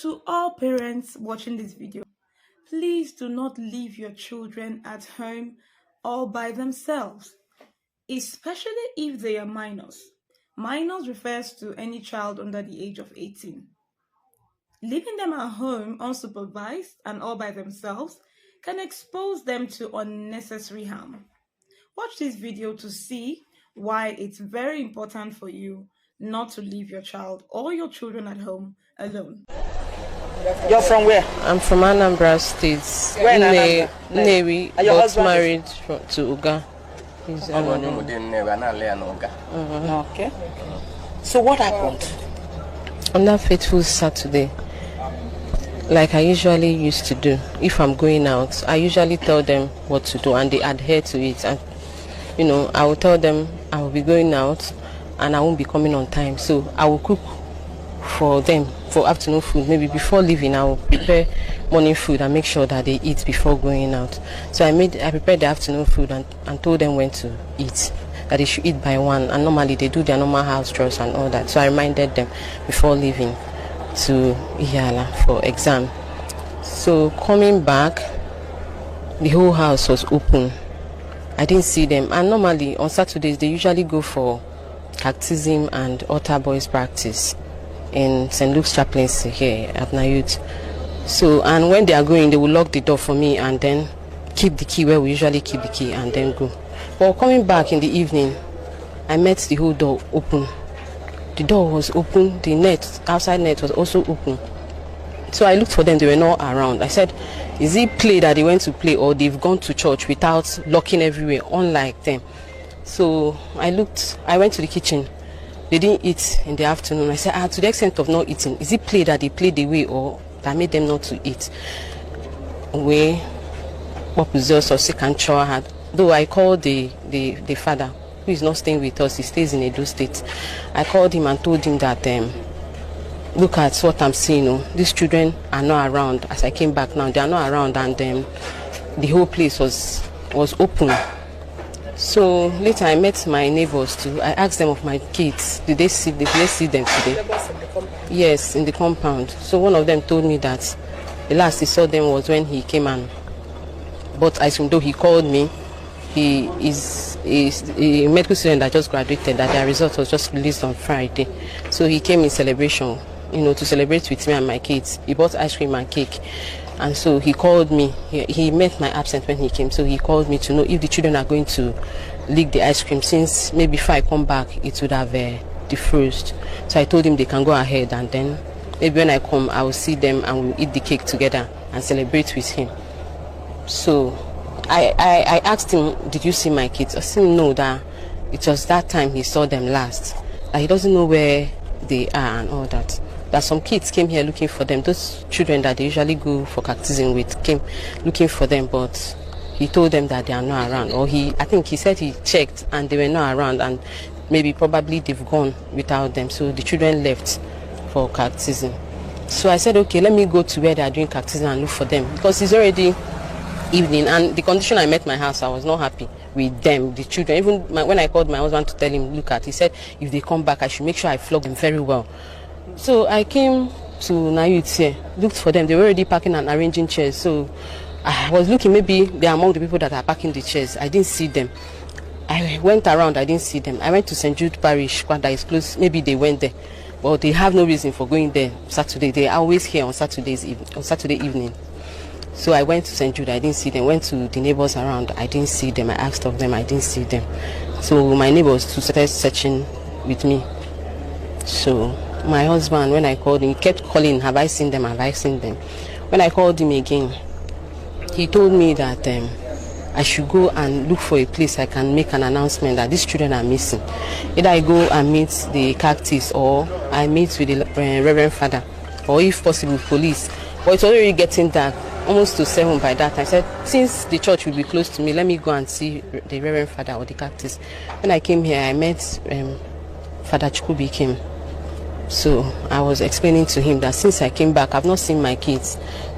To all parents watching this video, please do not leave your children at home all by themselves, especially if they are minors. Minors refers to any child under the age of 18. Leaving them at home unsupervised and all by themselves can expose them to unnecessary harm. Watch this video to see why it's very important for you not to leave your child or your children at home alone. You're from where? I'm from Anambra State. Where in Anambra? Nnewi, got married to Uga. He's Okay. So what happened? On that fateful Saturday, like I usually used to do, if I'm going out, I usually tell them what to do and they adhere to it. And I will tell them I will be going out and I won't be coming on time. So I will cook for them for afternoon food. Maybe before leaving, I will prepare morning food and make sure that they eat before going out. So I prepared the afternoon food and told them when to eat, that they should eat by 1. And normally they do their normal house chores and all that. So I reminded them before leaving to Iyala for exam. So coming back, the whole house was open. I didn't see them. And normally on Saturdays they usually go for catechism and altar boys practice in St. Luke's chaplaincy here at Nayut. So, and when they are going, they will lock the door for me and then keep the key where we usually keep the key and then go. But coming back in the evening, I met the whole door open. The door was open, the outside net was also open. So I looked for them, they were not around. I said, is it play that they went to play or they've gone to church without locking everywhere, unlike them? So I went to the kitchen. They didn't eat in the afternoon. I said, to the extent of not eating, is it play that they played away or that made them not to eat? What was or second chore had. Though I called the father, who is not staying with us, he stays in Edo State. I called him and told him that, look at what I'm seeing. These children are not around. As I came back now, they are not around, and the whole place was open. So later I met my neighbors too. I asked them of my kids. Did they see them today? Yes, in the compound. So one of them told me that the last he saw them was when he came and bought ice cream. Though he called me, he is a medical student that just graduated, that their result was just released on Friday. So he came in celebration, to celebrate with me and my kids. He bought ice cream and cake. And so he called me. He met my absence when he came. So he called me to know if the children are going to lick the ice cream, since maybe if I come back, it would have defrosted. So I told him they can go ahead, and then maybe when I come, I will see them and we'll eat the cake together and celebrate with him. So I asked him, did you see my kids? I said no, that it was that time he saw them last. That he doesn't know where they are and all that. That some kids came here looking for them. Those children that they usually go for catechism with came looking for them, but he told them that they are not around. Or I think he said he checked and they were not around, and probably they've gone without them. So the children left for catechism. So I said, okay, let me go to where they are doing catechism and look for them, because it's already evening, and the condition I met my house, I was not happy with them, the children. Even when I called my husband to tell him, he said if they come back, I should make sure I flog them very well. So I came to Nayut here, looked for them. They were already packing and arranging chairs. So I was looking, maybe they're among the people that are packing the chairs. I didn't see them. I went around, I didn't see them. I went to St. Jude Parish, that is close. Maybe they went there. But they have no reason for going there Saturday. They are always here on Saturday evening. So I went to St. Jude, I didn't see them. Went to the neighbors around, I didn't see them. I asked of them, I didn't see them. So my neighbors too started searching with me. So my husband, when I called him, he kept calling, have I seen them, have I seen them? When I called him again, he told me that I should go and look for a place I can make an announcement that these children are missing. Either I go and meet the cactus, or I meet with the Reverend Father, or if possible, police. But it's already getting dark, almost to 7 by that time. I said, since the church will be close to me, let me go and see the Reverend Father or the cactus. When I came here, I met Father Chukubi came. So I was explaining to him that since I came back, I've not seen my kids.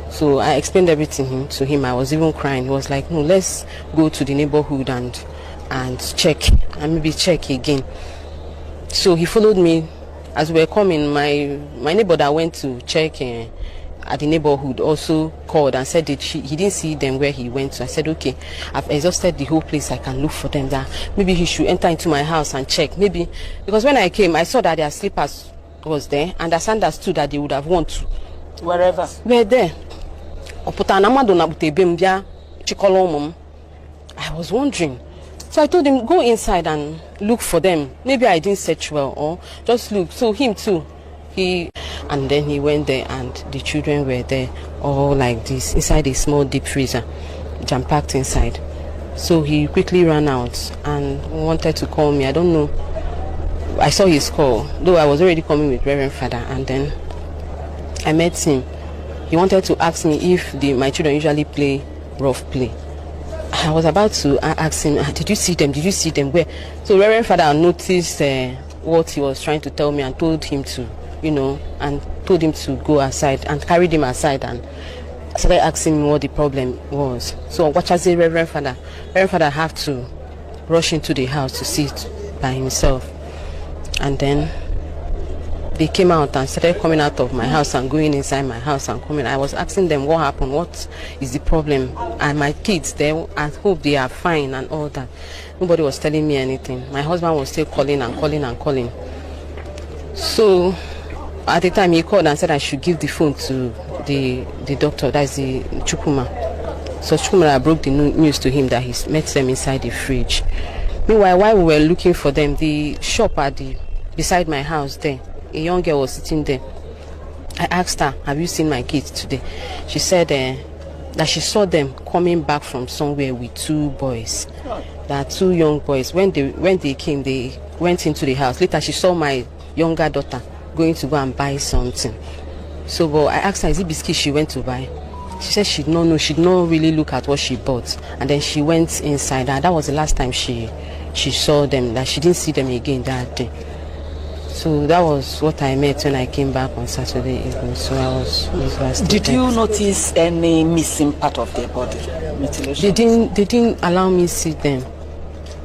So I explained everything to him. I was even crying. He was like, no, let's go to the neighborhood and check, and maybe check again. So he followed me As we were coming, my neighbor that went to check at the neighborhood also called and said that he didn't see them where he went to. I said, okay, I've exhausted the whole place. I can look for them. That maybe he should enter into my house and check. Maybe because when I came, I saw that their slippers was there, and I understood that they would have won to wherever. We're there. I was wondering. So I told him, go inside and look for them. Maybe I didn't search well, or just look. So him too. And then he went there, and the children were there, all like this, inside a small deep freezer, jam-packed inside. So he quickly ran out and wanted to call me. I don't know. I saw his call, though I was already coming with Reverend Father, and then I met him. He wanted to ask me if my children usually play rough play. I was about to ask him, did you see them? Did you see them? Where? So Reverend Father noticed what he was trying to tell me and told him to, and told him to go aside and carried him aside and started asking me what the problem was. So what I say, Reverend Father had to rush into the house to see it by himself. And then they came out and started coming out of my house and going inside my house and coming. I was asking them what happened, what is the problem, and my kids, I hope they are fine and all that. Nobody was telling me anything. My husband was still calling and calling and calling. So at the time he called and said I should give the phone to the doctor, that's the Chukuma. So Chukuma broke the news to him that he met them inside the fridge. Meanwhile, while we were looking for them, the shop beside my house there, a young girl was sitting there. I asked her, have you seen my kids today? She said that she saw them coming back from somewhere with two boys. There are two young boys. When they came, they went into the house. Later, she saw my younger daughter going to go and buy something. So but I asked her, is it biscuit she went to buy? She said she did not know. She did not really look at what she bought. And then she went inside. And that was the last time she saw them. That she didn't see them again that day. So that was what I met when I came back on Saturday evening. So I was devastated. Did you notice any missing part of their body? Mutilation? They didn't allow me to see them.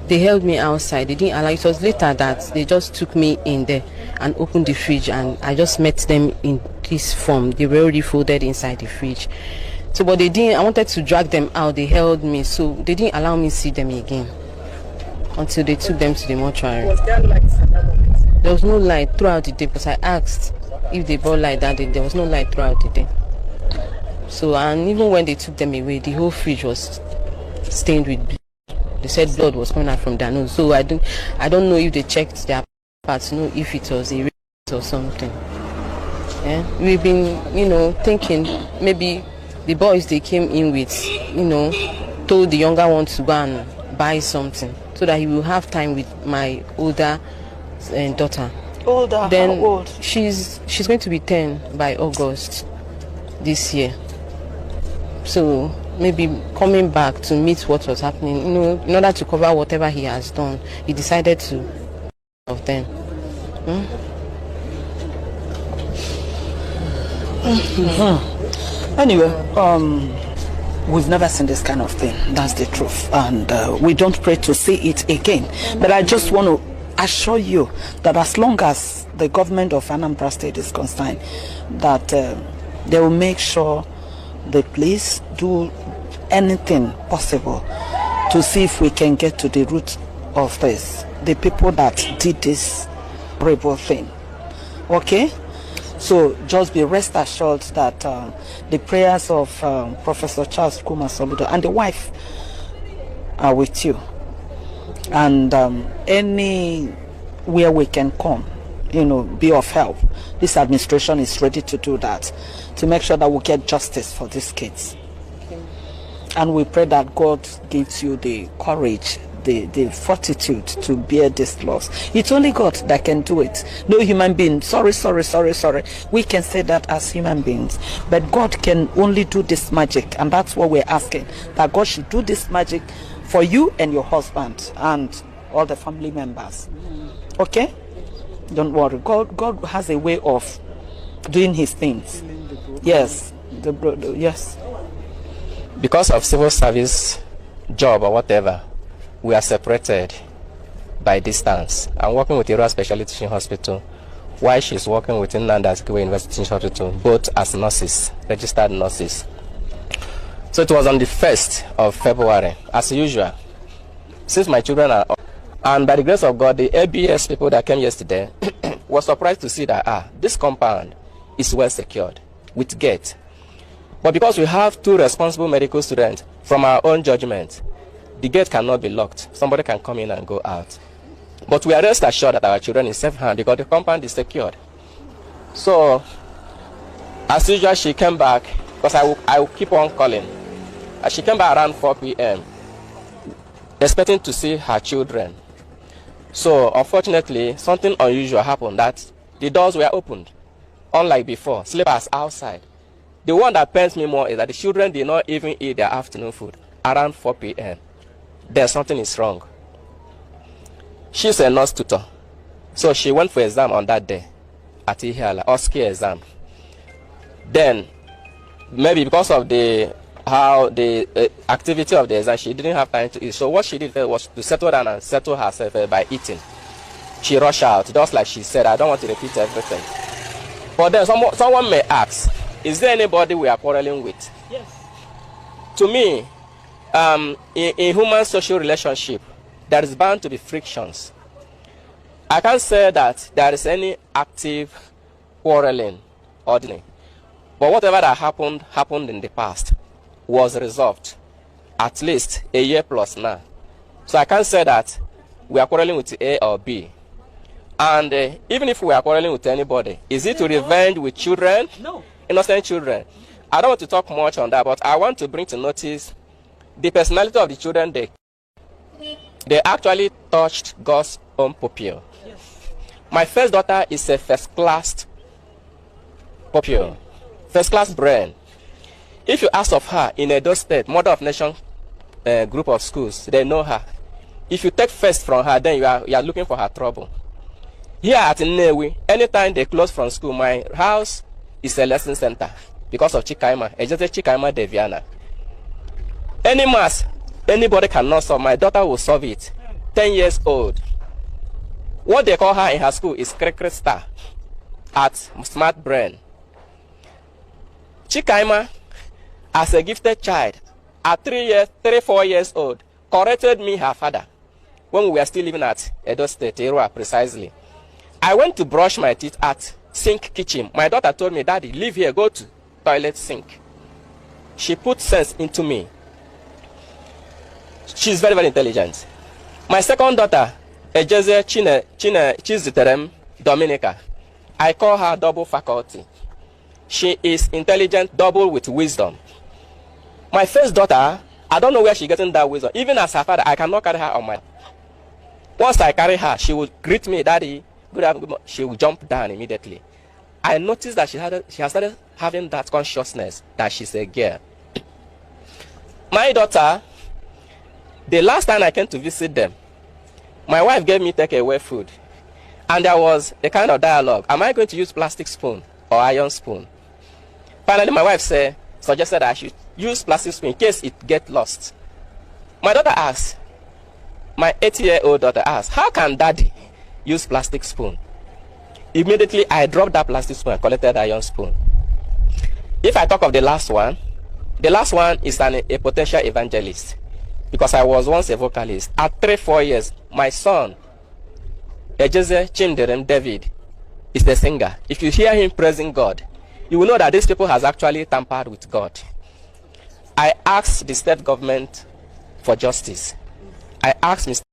They held me outside. They didn't allow. It was later that they just took me in there and opened the fridge, and I just met them in this form. They were already folded inside the fridge. So, but they didn't. I wanted to drag them out. They held me, so they didn't allow me to see them again until they took them to the mortuary. Was there light at that moment? There was no light throughout the day because I asked if they brought light that day. There was no light throughout the day. So, and even when they took them away, the whole fridge was stained with blood. They said blood was coming out from their nose. So I don't know if they checked their parts to know if it was a rape or something. Yeah? We've been, thinking maybe the boys they came in with, told the younger one to go and buy something so that he will have time with my older daughter. Older? Then how old? She's going to be 10 by August this year. So maybe coming back to meet what was happening, in order to cover whatever he has done, he decided to of them. Anyway, we've never seen this kind of thing. That's the truth, and we don't pray to see it again. But I just want to assure you that as long as the government of Anambra State is concerned, that they will make sure the police do anything possible to see if we can get to the root of this, the people that did this horrible thing. Okay? So just be rest assured that the prayers of Professor Charles Kuma Soludo and the wife are with you. And anywhere we can come, be of help. This administration is ready to do that, to make sure that we get justice for these kids. Okay. And we pray that God gives you the courage, the fortitude to bear this loss. It's only God that can do it. No human being. Sorry. We can say that as human beings. But God can only do this magic. And that's what we're asking. That God should do this magic for you and your husband and all the family members. Okay? Don't worry. God has a way of doing his things. Yes. Yes. Because of civil service job or whatever, we are separated by distance. I'm working with Ira Specialty Teaching Hospital while she's working within Nnamdi Azikiwe University Hospital, both as nurses, registered nurses. So it was on the 1st of February, as usual. Since my children are up, and by the grace of God, the ABS people that came yesterday were surprised to see that this compound is well secured with gate. But because we have 2 responsible medical students, from our own judgment, the gate cannot be locked. Somebody can come in and go out. But we are rest assured that our children is safe hand because the compound is secured. So, as usual, she came back, because I will keep on calling. She came back around 4 p.m., expecting to see her children. So, unfortunately, something unusual happened, that the doors were opened. Unlike before, sleepers outside. The one that pains me more is that the children did not even eat their afternoon food around 4 p.m. There's something is wrong. She's a nurse tutor. So she went for exam on that day at Ihiala, OSCE exam. Then, maybe because of the activity of the exam, she didn't have time to eat. So what she did was to settle down and settle herself by eating. She rushed out, just like she said. I don't want to repeat everything. But then someone may ask, is there anybody we are quarreling with? Yes. To me, in human social relationship, there is bound to be frictions. I can't say that there is any active quarreling, ordinary. But whatever that happened in the past was resolved, at least a year plus now. So I can't say that we are quarreling with A or B. And even if we are quarreling with anybody, is it to revenge with children? No. Innocent children. I don't want to talk much on that, but I want to bring to notice the personality of the children. They actually touched God's own pupil. Yes. My first daughter is a first-class pupil, first-class brain. If you ask of her in Edo State, Mother of Nation group of schools, they know her. If you take first from her, then you are looking for her trouble. Here at Nnewi, anytime they close from school, my house is a lesson center because of Chikaima, Ejete Chikaima Deviana. Any mass, anybody cannot solve, my daughter will solve it. 10 years old. What they call her in her school is Cricket Star at Smart Brain. Chikaima, as a gifted child, at 4 years old, corrected me, her father, when we were still living at Edo State, Erua precisely. I went to brush my teeth at Sink Kitchen. My daughter told me, Daddy, leave here, go to toilet sink. She put sense into me. She's very, very intelligent. My second daughter, Ejeze Chiziterem Dominica, I call her double faculty. She is intelligent, double with wisdom. My first daughter, I don't know where she's getting that wisdom. Even as her father, I cannot carry her on my... Once I carry her, she would greet me, Daddy, good afternoon. She will jump down immediately. I noticed that she has started having that consciousness that she's a girl. My daughter, the last time I came to visit them, my wife gave me takeaway food. And there was a kind of dialogue. Am I going to use plastic spoon or iron spoon? Finally, my wife suggested I should use plastic spoon in case it gets lost. My daughter asked, my 8-year-old daughter asked, how can Daddy use plastic spoon? Immediately, I dropped that plastic spoon and collected iron spoon. If I talk of the last one is a potential evangelist. Because I was once a vocalist. At 3-4 years, my son, Ejeze Chimderem David, is the singer. If you hear him praising God, you will know that these people has actually tampered with God. I asked the state government for justice. I asked Mr.